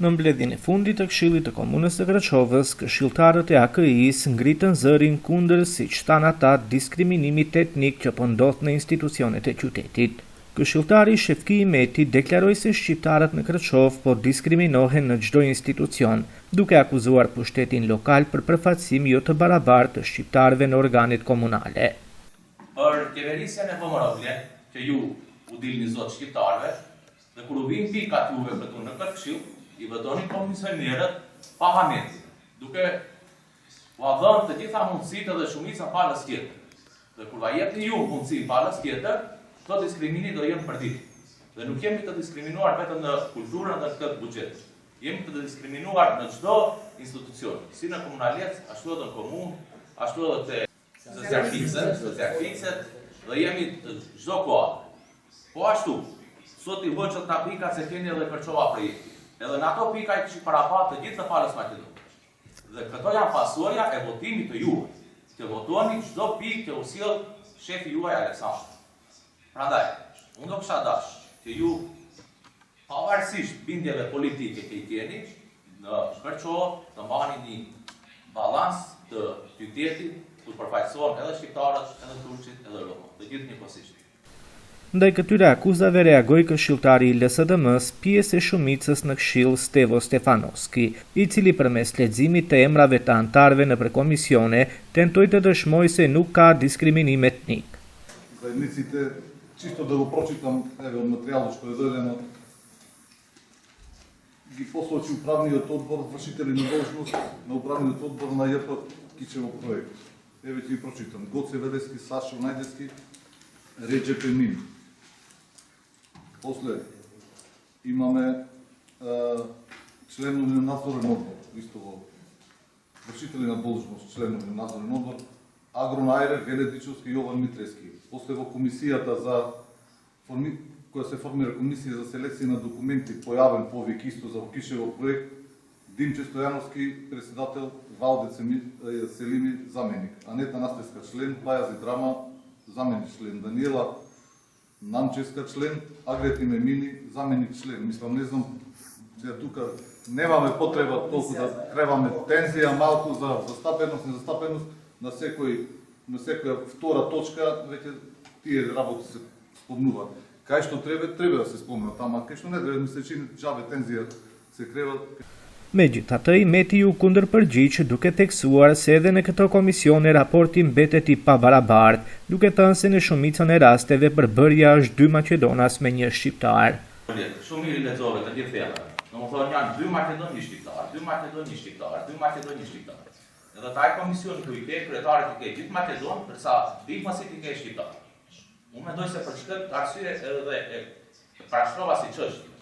Në mbledhjen e fundit të Këshillit të Komunës së Kraçovës, këshilltarët e AKI-s ngritën zërin kundër, siç thanë ata, diskriminimit etnik që po ndodh në institucionet e qytetit. Këshilltari Shefki Meti deklaroi se shqiptarët në Kraçov po diskriminohen në çdo institucion, duke akuzuar pushtetin lokal për përfaqësim jo të barabartë të shqiptarëve në organet komunale. Për qeverisjen e Pomorovlje, që ju u dilni zot shqiptarëve, dhe kur u vinë pikat juve këtu në Këshill, i vëdoni komisionerët pa hameti, duke u dhënë të gjitha mundësitë dhe shumica palës tjetër. Dhe kur va jepni ju mundësi palës tjetër, këto diskrimini do jenë përdit. Dhe nuk jemi të diskriminuar vetëm në kulturën dhe në këtë buxhet. Jemi të diskriminuar në çdo institucion, si në komunalitet, ashtu edhe në komunë, ashtu edhe te zjarfikset, dhe jemi të çdo kohë. Po ashtu, sot i hoqët nga pikat se keni edhe Kërçova projekti. Edhe në ato pika i kishit parapat të gjithë të palës Maqedonisë. Dhe këto janë pasojë e votimit të juaj, që votuani çdo pikë që u sjell shefi juaj Aleksandr. Prandaj, unë do kisha dashur që ju, pavarësisht bindjeve politike që i keni, në Kërçovë të mbani një balans të qytetit, ku përfaqësohen edhe shqiptarët, edhe turqit, edhe romat, të gjithë njëkohësisht. Ndaj këtyre akuzave reagoi këshilltari i LSDM-s, pjesë e shumicës në Këshill Stevo Stefanovski, i cili përmes leximit të emrave të anëtarëve në komisione tentoi të dëshmojë se nuk ka diskriminim etnik. Čisto da go pročitam od materijala što je dodeljeno. Ги послати управниот одбор, вршители на должност на управниот одбор на ЈП Кичево проект. Еве ќе ги прочитам. Гоце Велески, Сашо Најдески, Реджеп Емин. После имаме членови на надзорен одбор, исто во вршители на должност, членови на надзорен одбор, Агрон Ајре, Веледичовски и Јован Митрески. После во комисијата која се формира комисија за селекција на документи, појавен повик исто за Кишево проект, Димче Стојановски, председател, Валде Селими, заменик, Анета Настеска, член, Пајази Драма, заменик член, Даниела Намческа, член, Агрети Мемини, заменик член. Мислам, не знам, тука немаме потреба толку да требаме тензија малку за застапеност, незастапеност, на секоја втора точка, веќе тие работи се спомнуваат. Кај што треба да се спомнат, ама кај што не треба, ми се чини џабе тензија se kreva. Megjithatë, Meti u kundërpërgjigj duke theksuar se edhe në këtë komisione raporti mbetet i pabarabartë, duke thënë se në shumicën e rasteve përbërja është 2 Maqedonas me 1 shqiptar. Shumë mirë lexove të gjithë femrat. Domethënë janë 2 Maqedon, 1 shqiptar, 2 Maqedon, 1 shqiptar, 2 Maqedon, 1 shqiptar. Edhe taj komision ku i ke kryetarit i ke gjithë Maqedon, përsa dihmasit i ke shqiptar. Unë mendoj se për këtë arsye edhe e parashtrova si çështje.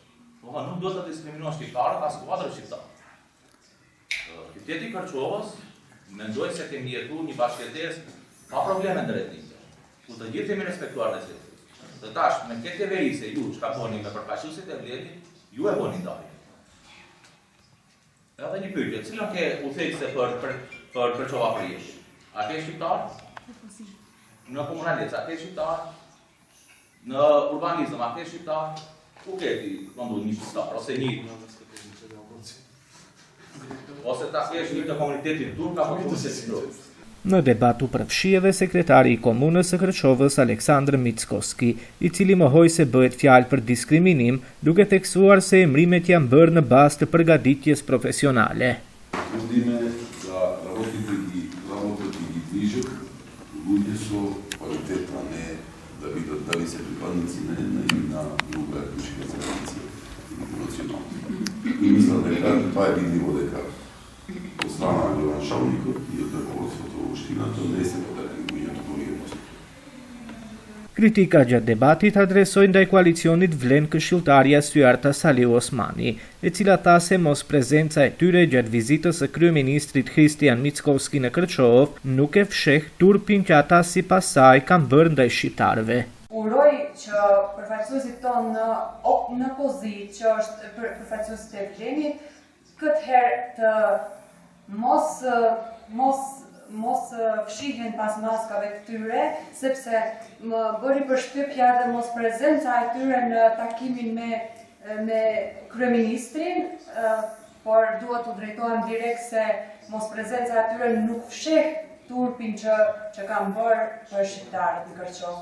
Domethënë nuk do të diskriminosh shqiptarët as kuadër shqiptar. Qyteti i Kërçovës mendoj se kemi jetuar një bashkëjetesë pa probleme ndërtimi. Ku të gjithë jemi respektuar dhe shtetit. Dhe tash me këtë qeverisje ju çka bëni me përfaqësuesit e vletit, ju e bëni ndarje. Edhe një pyetje, cilën ke udhëheqëse për Kërçova Prijesh? A ke shqiptar? Në komunalitet, a ke shqiptar? Në urbanizëm, a ke shqiptar? Ku ke ti këndu një shqiptar, ose një? Ose ta kesh një të komunitetit turk, apo komunitetit. Në debatu përfshi edhe sekretari i komunës së Kërçovës Aleksandr Mickoski, i cili mohoi se bëhet fjalë për diskriminim, duke theksuar se emrimet janë bërë në bazë të përgatitjes profesionale. Трудиме да работите ги движат, луѓе со квалитет, а не да видат дали се припадници на друга етничка заедница или национална. И мислам дека тоа е видливо дека од страна на градоначалникот и од ръководството во општината не се потребни луѓето кои ги постојат. Kritika gjatë debatit adresoi ndaj koalicionit vlen këshilltarja Syarta Sali Osmani, e cila tha se mos prezenca e tyre gjatë vizitës së kryeministrit Kristian Mickoski në Kërçovë nuk e fsheh turpin që ata sipas saj kanë bërë ndaj shqiptarëve. Uroj që përfaqësuesit tonë në pozitë që është përfaqësuesit e vlenit, këtë herë të mos fshihen pas maskave të tyre, sepse më bëri përshtypja dhe mos prezenca e tyre në takimin me me kryeministrin, por duhet u drejtohem direkt se mos prezenca atyre nuk fsheh turpin që kam bërë për shqiptarët në Kërçov.